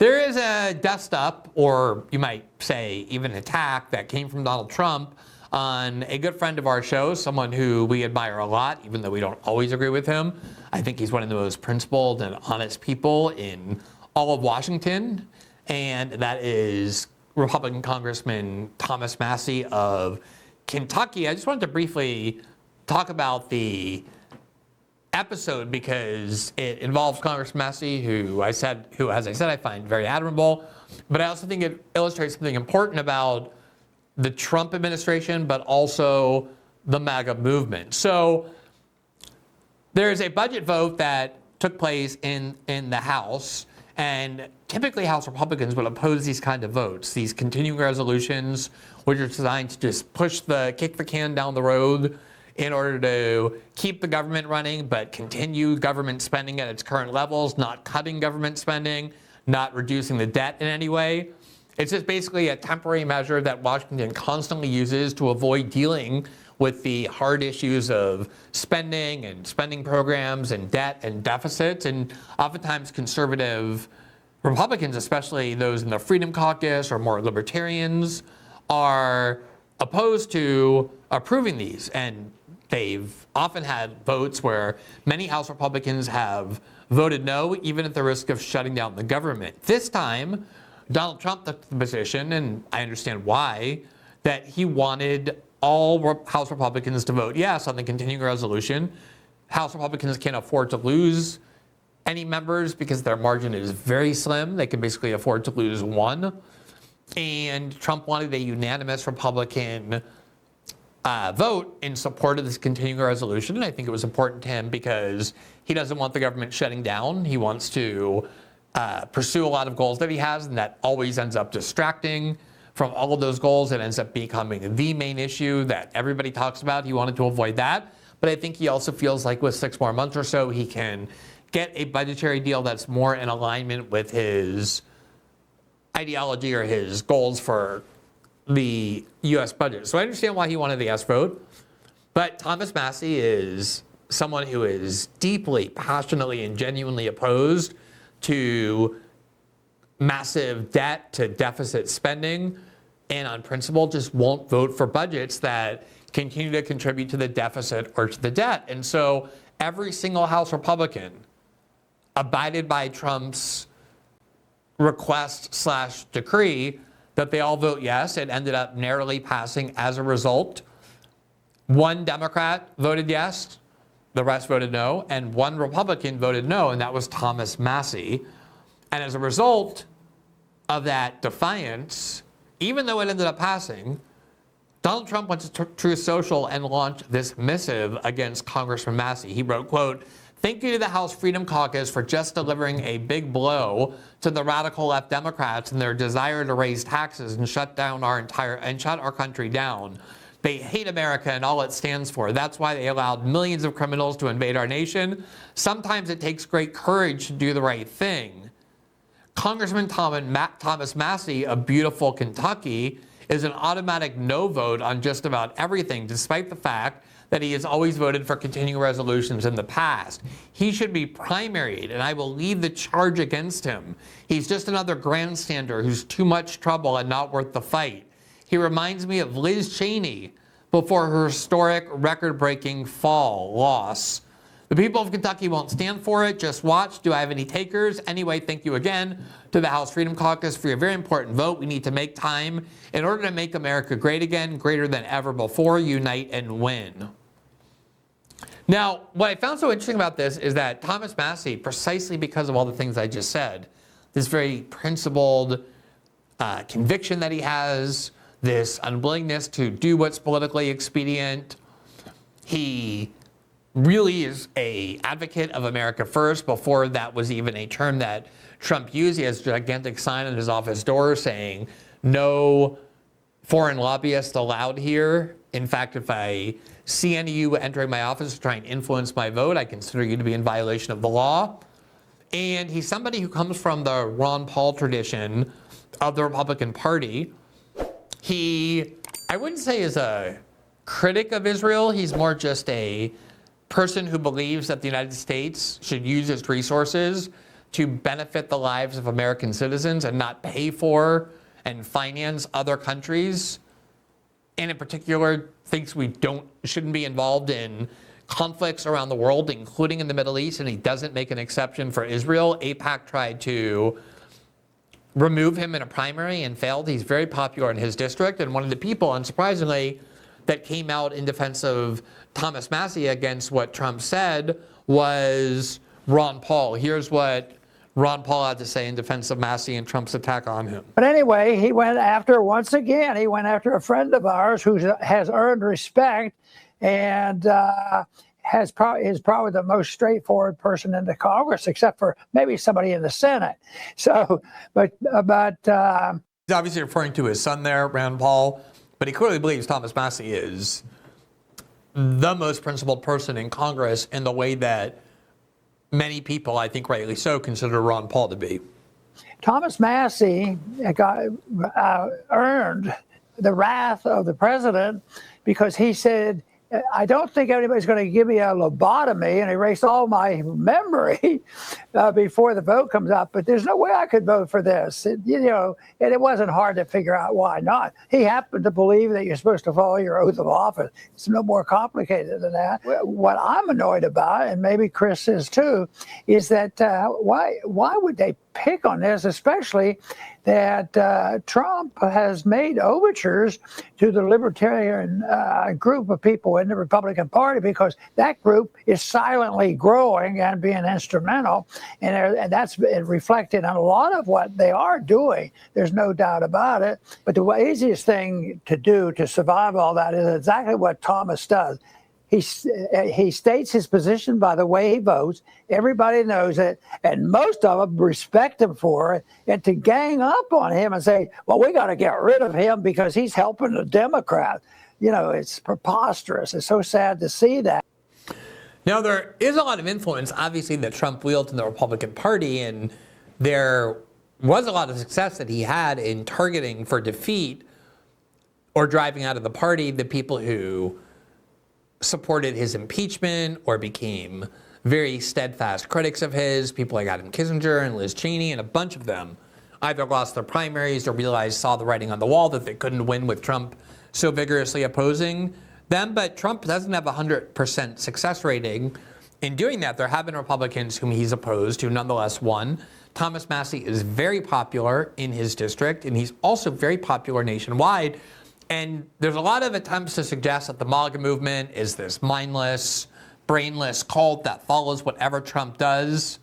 There is a dust up, or you might say even an attack, that came from Donald Trump on a good friend of our show, someone who we admire a lot, even though we don't always agree with him. I think he's one of the most principled and honest people in all of Washington, and that is Republican Congressman Thomas Massie of Kentucky. I just wanted to briefly talk about the episode because it involves Congressman Massie, who, as I said, I find very admirable. But I also think it illustrates something important about the Trump administration, but also the MAGA movement. So there is a budget vote that took place in the House, and typically House Republicans would oppose these kind of votes, these continuing resolutions, which are designed to just kick the can down the road in order to keep the government running, but continue government spending at its current levels, not cutting government spending, not reducing the debt in any way. It's just basically a temporary measure that Washington constantly uses to avoid dealing with the hard issues of spending and spending programs and debt and deficits. And oftentimes conservative Republicans, especially those in the Freedom Caucus or more libertarians, are opposed to approving these. And they've often had votes where many House Republicans have voted no, even at the risk of shutting down the government. This time, Donald Trump took the position, and I understand why, that he wanted all House Republicans to vote yes on the continuing resolution. House Republicans can't afford to lose any members because their margin is very slim. They can basically afford to lose one. And Trump wanted a unanimous Republican vote in support of this continuing resolution. And I think it was important to him because he doesn't want the government shutting down. He wants to pursue a lot of goals that he has, and that always ends up distracting from all of those goals. It ends up becoming the main issue that everybody talks about. He wanted to avoid that. But I think he also feels like with 6 more months or so, he can get a budgetary deal that's more in alignment with his ideology or his goals for the U.S. budget. So I understand why he wanted the yes vote. But Thomas Massie is someone who is deeply, passionately, and genuinely opposed to massive debt, to deficit spending, and on principle just won't vote for budgets that continue to contribute to the deficit or to the debt. And so every single House Republican abided by Trump's request/decree that they all vote yes. It ended up narrowly passing as a result. 1 Democrat voted yes, the rest voted no, and 1 Republican voted no, and that was Thomas Massie. And as a result of that defiance, even though it ended up passing, Donald Trump went to Truth Social and launched this missive against Congressman Massie. He wrote, quote, "Thank you to the House Freedom Caucus for just delivering a big blow to the radical left Democrats and their desire to raise taxes and shut our country down. They hate America and all it stands for. That's why they allowed millions of criminals to invade our nation. Sometimes it takes great courage to do the right thing." Congressman Thomas Massie of beautiful Kentucky is an automatic no vote on just about everything, despite the fact that he has always voted for continuing resolutions in the past. He should be primaried, and I will lead the charge against him. He's just another grandstander who's too much trouble and not worth the fight. He reminds me of Liz Cheney before her historic record-breaking loss. The people of Kentucky won't stand for it. Just watch. Do I have any takers? Anyway, thank you again to the House Freedom Caucus for your very important vote. We need to make time in order to make America great again, greater than ever before. Unite and win. Now, what I found so interesting about this is that Thomas Massie, precisely because of all the things I just said, this very principled conviction that he has, this unwillingness to do what's politically expedient, he really is an advocate of America first. Before that was even a term that Trump used. He has a gigantic sign on his office door saying, "No foreign lobbyists allowed here. In fact, if I see any of you entering my office to try and influence my vote, I consider you to be in violation of the law." And he's somebody who comes from the Ron Paul tradition of the Republican Party. He, I wouldn't say is a critic of Israel. He's more just a person who believes that the United States should use its resources to benefit the lives of American citizens and not pay for and finance other countries, and in particular thinks we shouldn't be involved in conflicts around the world, including in the Middle East, and he doesn't make an exception for Israel. AIPAC tried to remove him in a primary and failed. He's very popular in his district, and one of the people, unsurprisingly, that came out in defense of Thomas Massie against what Trump said was Ron Paul. Here's what Ron Paul had to say in defense of Massie and Trump's attack on him. But anyway, once again, he went after a friend of ours who has earned respect and is probably the most straightforward person in the Congress, except for maybe somebody in the Senate. So, but he's obviously referring to his son there, Ron Paul, but he clearly believes Thomas Massie is the most principled person in Congress in the way that many people, I think rightly so, consider Ron Paul to be. Thomas Massie earned the wrath of the president because he said, I don't think anybody's going to give me a lobotomy and erase all my memory before the vote comes up. But there's no way I could vote for this. And it wasn't hard to figure out why not. He happened to believe that you're supposed to follow your oath of office. It's no more complicated than that. What I'm annoyed about, and maybe Chris is too, is that why would they pick on this, especially that Trump has made overtures to the libertarian group of people in the Republican Party, because that group is silently growing and being instrumental, and that's reflected in a lot of what they are doing. There's no doubt about it. But the easiest thing to do to survive all that is exactly what Thomas does. He states his position by the way he votes. Everybody knows it, and most of them respect him for it. And to gang up on him and say, well, we got to get rid of him because he's helping the Democrats, it's preposterous. It's so sad to see that. Now, there is a lot of influence, obviously, that Trump wielded in the Republican Party, and there was a lot of success that he had in targeting for defeat or driving out of the party the people who supported his impeachment or became very steadfast critics of his, people like Adam Kinzinger and Liz Cheney, and a bunch of them either lost their primaries or saw the writing on the wall that they couldn't win with Trump so vigorously opposing them. But Trump doesn't have a 100% success rating in doing that. There have been Republicans whom he's opposed who nonetheless won. Thomas Massie is very popular in his district, and he's also very popular nationwide. And there's a lot of attempts to suggest that the MAGA movement is this mindless, brainless cult that follows whatever Trump does.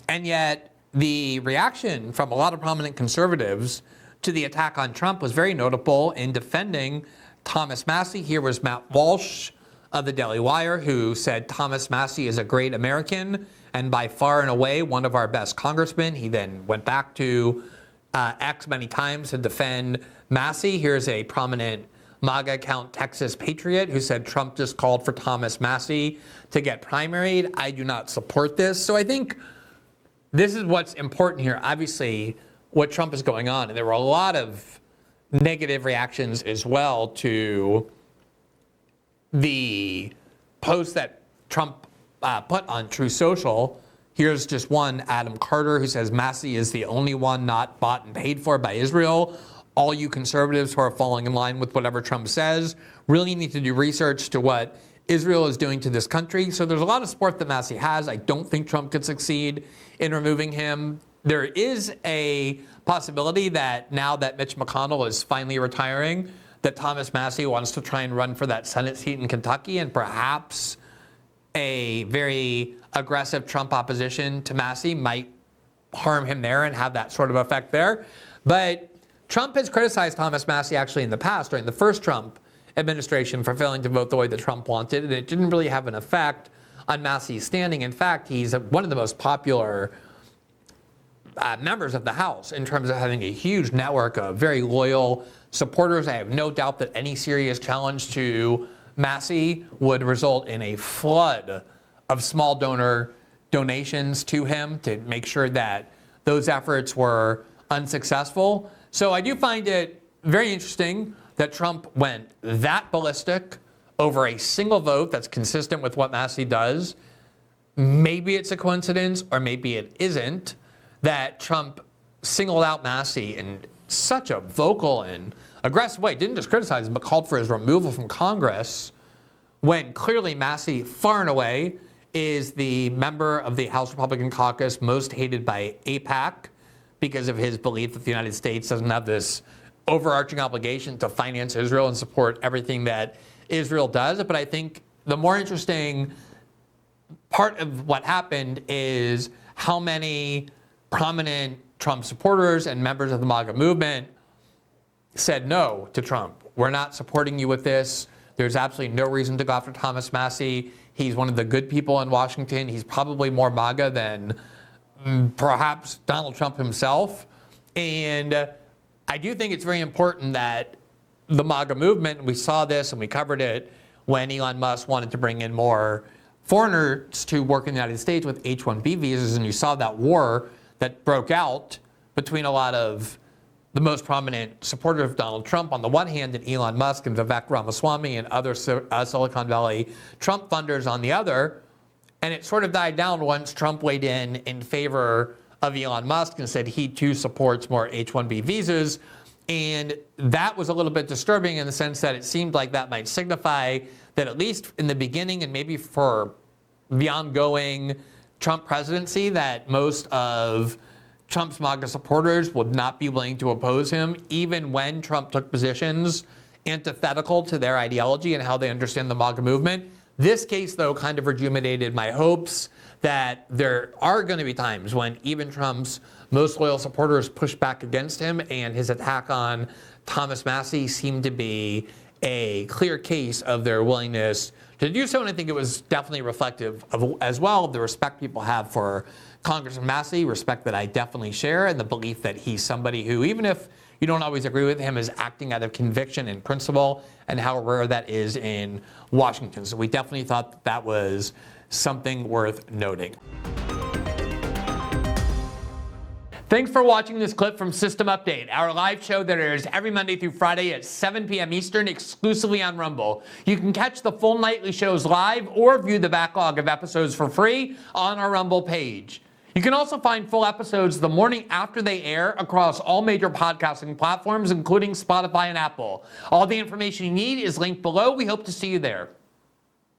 And yet the reaction from a lot of prominent conservatives to the attack on Trump was very notable in defending Thomas Massie. Here was Matt Walsh of the Daily Wire, who said Thomas Massie is a great American and by far and away one of our best congressmen. He then went back to X many times to defend Massie. Here's a prominent MAGA account, Texas Patriot, who said Trump just called for Thomas Massie to get primaried. I do not support this. So I think this is what's important here. Obviously, what Trump is going on, and there were a lot of negative reactions as well to the post that Trump put on True Social. Here's just one, Adam Carter, who says Massie is the only one not bought and paid for by Israel. All you conservatives who are falling in line with whatever Trump says really need to do research to what Israel is doing to this country. So there's a lot of support that Massie has. I don't think Trump could succeed in removing him. There is a possibility that now that Mitch McConnell is finally retiring, that Thomas Massie wants to try and run for that Senate seat in Kentucky, and perhaps a very aggressive Trump opposition to Massie might harm him there and have that sort of effect there. But Trump has criticized Thomas Massie actually in the past, during the first Trump administration, for failing to vote the way that Trump wanted, and it didn't really have an effect on Massie's standing. In fact, he's one of the most popular members of the House in terms of having a huge network of very loyal supporters. I have no doubt that any serious challenge to Massie would result in a flood of small donations to him to make sure that those efforts were unsuccessful. So I do find it very interesting that Trump went that ballistic over a single vote that's consistent with what Massie does. maybe it's a coincidence or maybe it isn't that Trump singled out Massie in such a vocal and aggressive way. Didn't just criticize him, but called for his removal from Congress, when clearly Massie, far and away, is the member of the House Republican caucus most hated by AIPAC because of his belief that the United States doesn't have this overarching obligation to finance Israel and support everything that Israel does. But I think the more interesting part of what happened is how many prominent Trump supporters and members of the MAGA movement said no to Trump. We're not supporting you with this. There's absolutely no reason to go after Thomas Massie. He's one of the good people in Washington. He's probably more MAGA than perhaps Donald Trump himself. And I do think it's very important that the MAGA movement, we saw this and we covered it when Elon Musk wanted to bring in more foreigners to work in the United States with H-1B visas, and you saw that war that broke out between a lot of the most prominent supporters of Donald Trump on the one hand, and Elon Musk and Vivek Ramaswamy and other Silicon Valley Trump funders on the other. And it sort of died down once Trump weighed in favor of Elon Musk and said he too supports more H-1B visas. And that was a little bit disturbing in the sense that it seemed like that might signify that at least in the beginning and maybe for the ongoing Trump presidency, that most of Trump's MAGA supporters would not be willing to oppose him, even when Trump took positions antithetical to their ideology and how they understand the MAGA movement. This case, though, kind of rejuvenated my hopes that there are going to be times when even Trump's most loyal supporters push back against him, and his attack on Thomas Massie seemed to be a clear case of their willingness to do so. And I think it was definitely reflective of, as well, of the respect people have for Congressman Massie, respect that I definitely share, and the belief that he's somebody who, even if you don't always agree with him, is acting out of conviction and principle, and how rare that is in Washington. So we definitely thought that was something worth noting. Thanks for watching this clip from System Update, our live show that airs every Monday through Friday at 7 p.m. Eastern, exclusively on Rumble. You can catch the full nightly shows live or view the backlog of episodes for free on our Rumble page. You can also find full episodes the morning after they air across all major podcasting platforms, including Spotify and Apple. All the information you need is linked below. We hope to see you there.